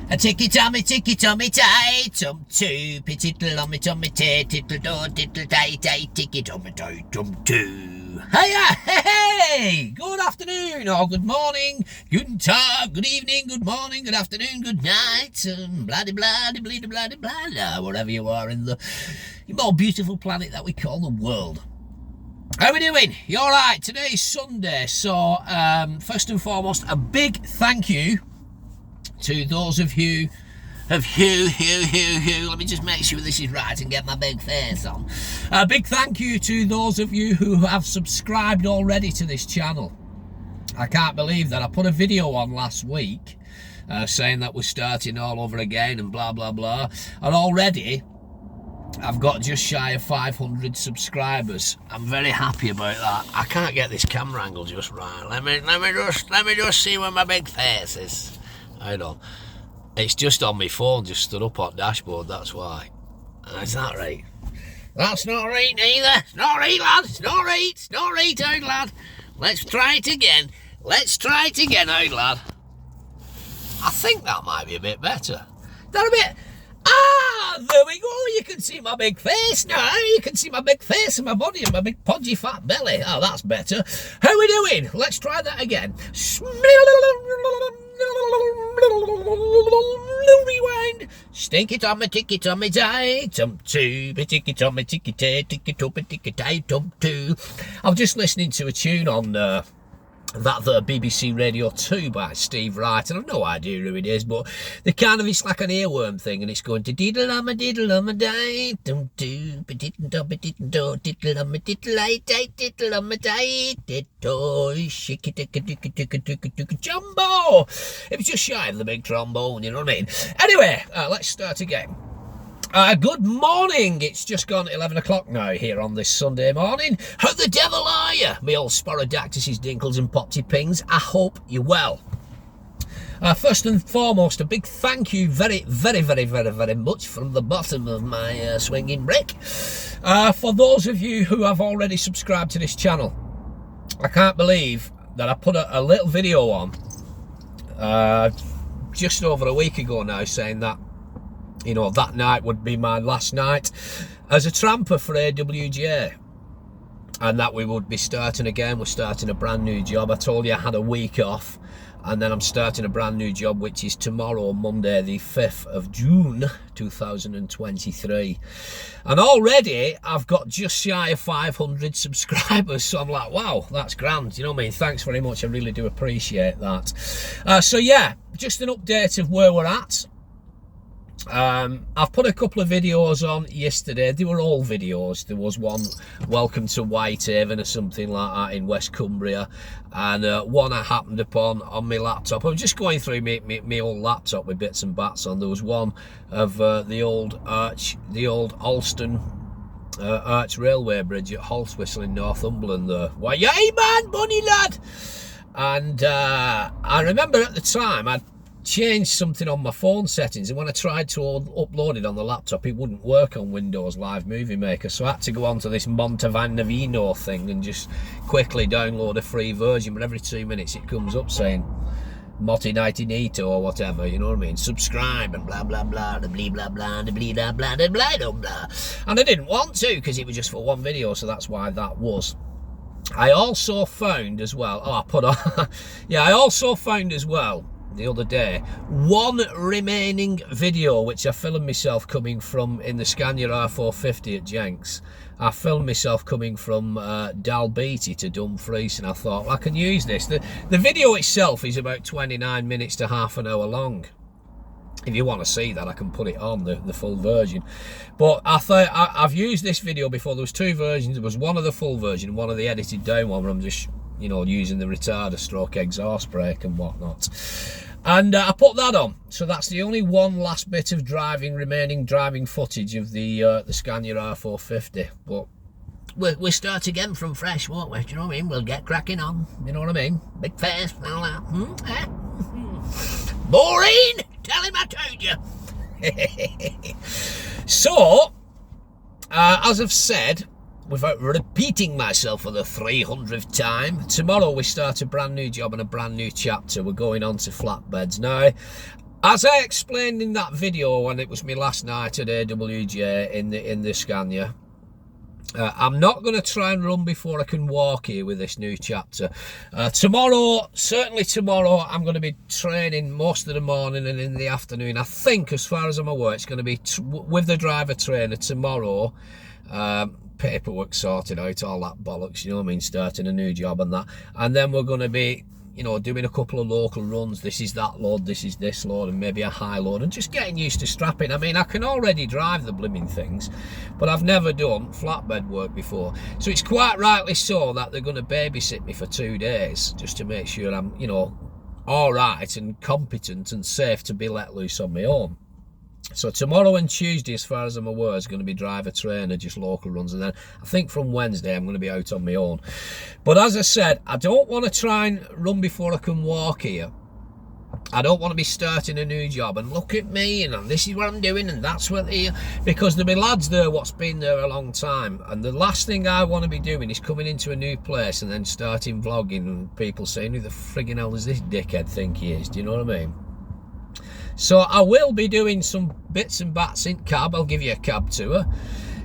A ticky tommy tie, tum two, tittle on me tummy tay, tittle do, tittle tie, ticky tommy tie, tum two. Hiya, hey, good afternoon, or good morning, guten tag, good evening, good morning, good afternoon, good night, blah blah blah blah, wherever you are in the more beautiful planet that we call the world. How are we doing? You alright? Today's Sunday, so first and foremost, a big thank you to those of you let me just make sure this is right and get my big face on. A big thank you to those of you who have subscribed already to this channel. I can't believe that. I put a video on last week saying that we're starting all over again and blah blah blah, and already I've got just shy of 500 subscribers. I'm very happy about that. I can't get this camera angle just right. Let me just see where my big face is. Hold on. It's just on my phone, just stood up on dashboard, that's why. Is that right? That's not right neither. It's not right, lad. It's not right. It's not right, out, lad. Let's try it again. Let's try it again, out, lad. I think that might be a bit better. That a bit... Ah, there we go. You can see my big face now. You can see my big face and my body and my big podgy fat belly. Oh, that's better. How are we doing? Let's try that again. Rewind. Stinky tommy, ticky tommy tie, tum two, ticky tommy, ticky tay, ticky tuppy, ticky tie, tum two. I'm just listening to a tune on that the BBC Radio 2 by Steve Wright, and I've no idea who it is, but it's like an earworm thing, and it's going to diddle on my die, dum doo, diddle on my diddle I diddle on my die, diddle, shiki ticka jumbo. It was just shy of the big trombone, you know what I mean? Anyway, let's start again. Good morning. It's just gone 11 o'clock now here on this Sunday morning. How the devil are you, me old sporodactyses, dinkles and popty pings? I hope you're well. First and foremost, a big thank you very much from the bottom of my swinging brick for those of you who have already subscribed to this channel. I can't believe that I put a little video on just over a week ago now saying that, you know, that night would be my last night as a tramper for AWJ, and that we would be starting again. We're starting a brand new job. I told you I had a week off, and then I'm starting a brand new job, which is tomorrow, Monday the 5th of June 2023, and already I've got just shy of 500 subscribers, so I'm like, wow, that's grand, you know what I mean? Thanks very much, I really do appreciate that. So yeah, just an update of where we're at. I've put a couple of videos on yesterday. They were all videos. There was one, Welcome to Whitehaven or something like that in West Cumbria, and one I happened upon on my laptop. I was just going through my old laptop with bits and bats on. There was one of the old Alston Arch Railway Bridge at Holswhistle in Northumberland there. Why, yay man, bunny lad! And I remember at the time I'd changed something on my phone settings, and when I tried to upload it on the laptop, it wouldn't work on Windows Live Movie Maker, so I had to go onto this Montevanavino thing and just quickly download a free version. But every 2 minutes it comes up saying Motti Nightinito or whatever, you know what I mean, subscribe and blah blah blah, the blee blah blah, the blee blah blah, the blah blah blah. And I didn't want to, because it was just for one video, so that's why that was. I also found as well, I also found as well the other day one remaining video which I filmed myself coming from in the Scania R450 at Jenks. I filmed myself coming from Dalbeattie to Dumfries, and I thought, well, I can use this. The video itself is about 29 minutes to half an hour long. If you want to see that, I can put it on the full version. But I thought I've used this video before. There was two versions. There was one of the full version, one of the edited down one where I'm just, you know, using the retarder stroke exhaust brake and whatnot. And I put that on, so that's the only one last bit of remaining driving footage of the Scania R450. But we'll start again from fresh, won't we? Do you know what I mean? We'll get cracking on. You know what I mean? Big face, all that. Boring. Tell him I told you. So, as I've said, without repeating myself for the 300th time, tomorrow we start a brand new job and a brand new chapter. We're going on to flatbeds. Now, As I explained in that video when it was my last night at AWJ in the Scania, I'm not going to try and run before I can walk here with this new chapter. Tomorrow, certainly tomorrow, I'm going to be training most of the morning and in the afternoon. I think, as far as I'm aware, it's going to be with the driver trainer tomorrow. Paperwork sorted out, all that bollocks, you know what I mean, starting a new job and that. And then we're going to be, you know, doing a couple of local runs. This is that load, this is this load, and maybe a high load, and just getting used to strapping. I mean, I can already drive the blooming things, but I've never done flatbed work before. So it's quite rightly so that they're going to babysit me for 2 days, just to make sure I'm, you know, all right and competent and safe to be let loose on my own. So tomorrow and Tuesday, as far as I'm aware, is going to be driver trainer, just local runs, and then I think from Wednesday I'm going to be out on my own. But as I said, I don't want to try and run before I can walk here. I don't want to be starting a new job and look at me and this is what I'm doing and that's what they, because there'll be lads there what's been there a long time, and the last thing I want to be doing is coming into a new place and then starting vlogging and people saying, who the friggin' hell does this dickhead think he is? Do you know what I mean? So I will be doing some bits and bats in cab. I'll give you a cab tour,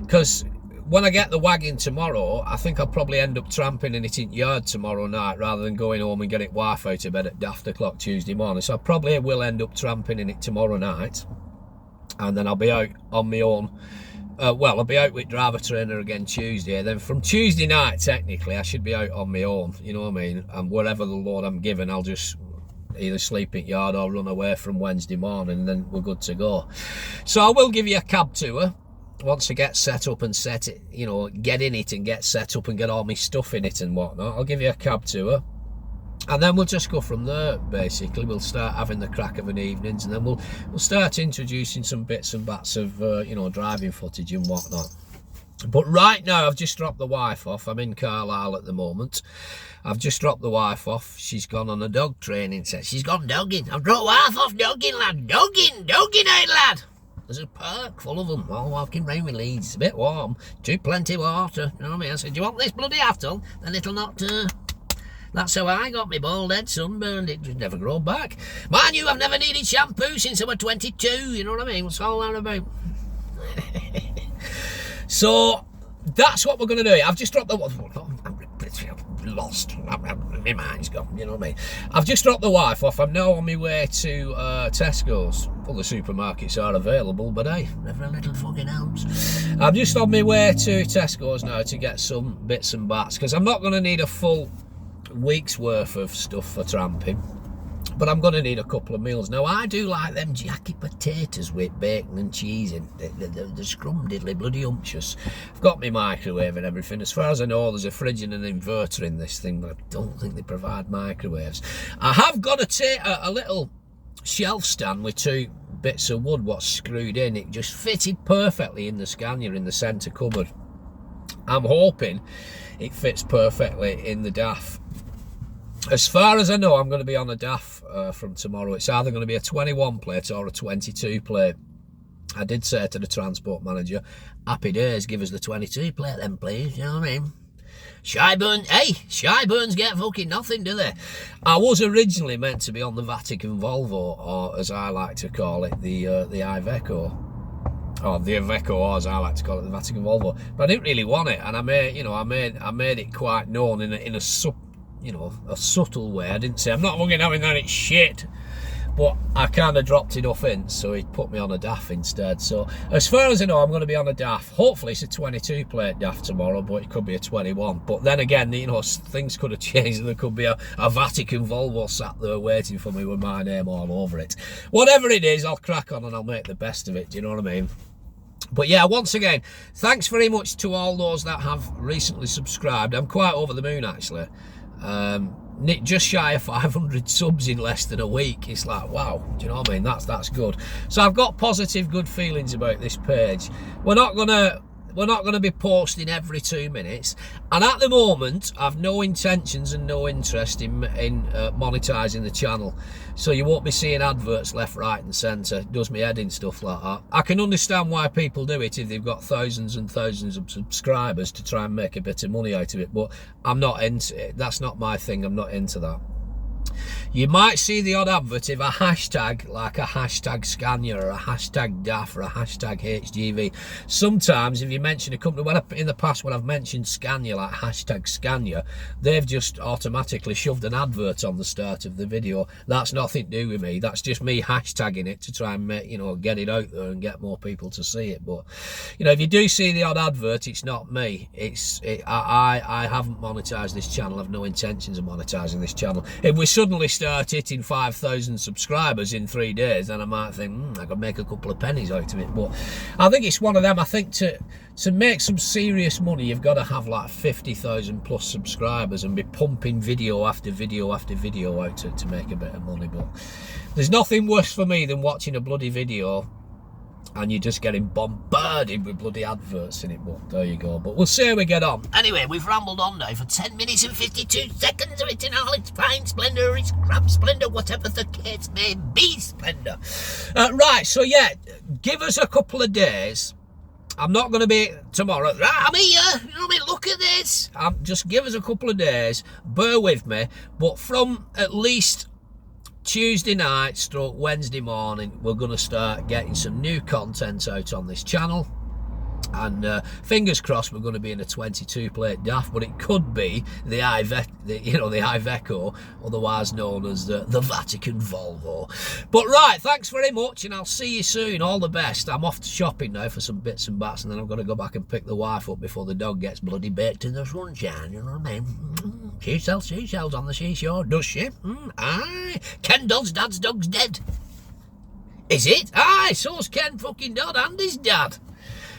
because when I get the wagon tomorrow, I think I'll probably end up tramping in it in yard tomorrow night rather than going home and getting wife out of bed at daft o'clock Tuesday morning. So I probably will end up tramping in it tomorrow night, and then I'll be out on my own. Well, I'll be out with driver trainer again Tuesday. Then from Tuesday night, technically, I should be out on my own, you know what I mean? And wherever the load I'm given, I'll just either sleep at yard or run away from Wednesday morning, and then we're good to go. So I will give you a cab tour once I get set up and set it, you know, get in it and get set up and get all my stuff in it and whatnot. I'll give you a cab tour, and then we'll just go from there. Basically, we'll start having the crack of an evenings, and then we'll start introducing some bits and bats of you know, driving footage and whatnot. But right now, I've just dropped the wife off. I'm in Carlisle at the moment. I've just dropped the wife off. She's gone on a dog training set. She's gone dogging. I've dropped wife off dogging, lad. Dogging out, lad. There's a park full of them, all walking round with leads. It's a bit warm. Too plenty water. You know what I mean? I said, do you want this bloody aftal? Then it'll not... That's how I got my bald head sunburned. It just never grown back. Mind you, I've never needed shampoo since I was 22. You know what I mean? What's all that about? So that's what we're going to do. I've just dropped the... I'm lost. My mind's gone, you know what I mean? I've just dropped the wife off. I'm now on my way to Tesco's. Well, the supermarkets are available, but hey, never a little fucking ounce. I'm just on my way to Tesco's now to get some bits and bats, because I'm not going to need a full week's worth of stuff for tramping, but I'm going to need a couple of meals. Now, I do like them jacket potatoes with bacon and cheese in. They're scrum diddly bloody umptious. I've got my microwave and everything. As far as I know, there's a fridge and an inverter in this thing, but I don't think they provide microwaves. I have got a little shelf stand with 2 bits of wood what's screwed in. It just fitted perfectly in the Scania in the centre cupboard. I'm hoping it fits perfectly in the DAF. As far as I know, I'm going to be on a DAF from tomorrow. It's either going to be a 21 plate or a 22 plate. I did say to the transport manager, happy days, give us the 22 plate then, please. You know what I mean? Shyburns get fucking nothing, do they? I was originally meant to be on the Vatican Volvo, or as I like to call it, the Iveco. Or the Iveco, or as I like to call it, the Vatican Volvo. But I didn't really want it, and I made it quite known in a subtle way. I didn't say, I'm not fucking having that, it's shit. But I kind of dropped enough in, so he put me on a DAF instead. So as far as I know, I'm going to be on a DAF. Hopefully it's a 22 plate DAF tomorrow, but it could be a 21. But then again, you know, things could have changed, and there could be a Vatican Volvo sat there waiting for me with my name all over it. Whatever it is, I'll crack on and I'll make the best of it. Do you know what I mean? But yeah, once again, thanks very much to all those that have recently subscribed. I'm quite over the moon, actually. Just shy of 500 subs in less than a week. It's like, wow, do you know what I mean? That's good. So I've got positive, good feelings about this page. We're not gonna be posting every 2 minutes, and at the moment I've no intentions and no interest in monetizing the channel, so you won't be seeing adverts left, right and centre. It does me head in, stuff like that. I can understand why people do it if they've got thousands and thousands of subscribers to try and make a bit of money out of it, but I'm not into it. That's not my thing. I'm not into that. You might see the odd advert of a hashtag, like a hashtag Scania or a hashtag DAF or a hashtag HGV. Sometimes if you mention a company, in the past when I've mentioned Scania, like hashtag Scania, they've just automatically shoved an advert on the start of the video. That's nothing to do with me. That's just me hashtagging it to try and make, you know, get it out there and get more people to see it. But, you know, if you do see the odd advert, it's not me. I haven't monetized this channel. I've no intentions of monetizing this channel. If we suddenly start hitting 5,000 subscribers in 3 days, then I might think I could make a couple of pennies out of it. But I think it's one of them. I think to make some serious money, you've got to have like 50,000 plus subscribers and be pumping video after video after video out to make a bit of money. But there's nothing worse for me than watching a bloody video and you're just getting bombarded with bloody adverts in it. But there you go. But we'll see how we get on. Anyway, we've rambled on now for 10 minutes and 52 seconds of it in all its fine splendour, its crap splendour, whatever the case may be splendour. Right, so yeah, give us a couple of days. I'm not going to be tomorrow. Right, I'm here. You know what I mean? Look at this. Just give us a couple of days. Bear with me. But from at least Tuesday night stroke Wednesday morning, we're going to start getting some new content out on this channel. And fingers crossed we're going to be in a 22 plate DAF, but it could be the Iveco, otherwise known as the Vatican Volvo. But right, thanks very much, and I'll see you soon. All the best. I'm off to shopping now for some bits and bats, and then I'm going to go back and pick the wife up before the dog gets bloody baked in the sunshine. You know what I mean? She sells seashells on the seashore, does she? Aye. Ken Dodd's dad's dog's dead. Is it? Aye, so's Ken fucking Dodd and his dad.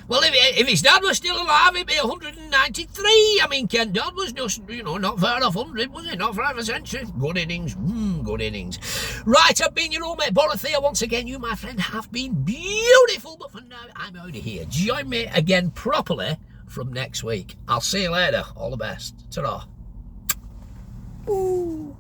Well, if his dad was still alive, he'd be 193. I mean, Ken Dodd was just, you know, not far off 100, was he? Not for half a century. Good innings. Good innings. Right, I've been your old mate, Borothea. Once again, you, my friend, have been beautiful. But for now, I'm out of here. Join me again properly from next week. I'll see you later. All the best. Ta-ra. Ooh.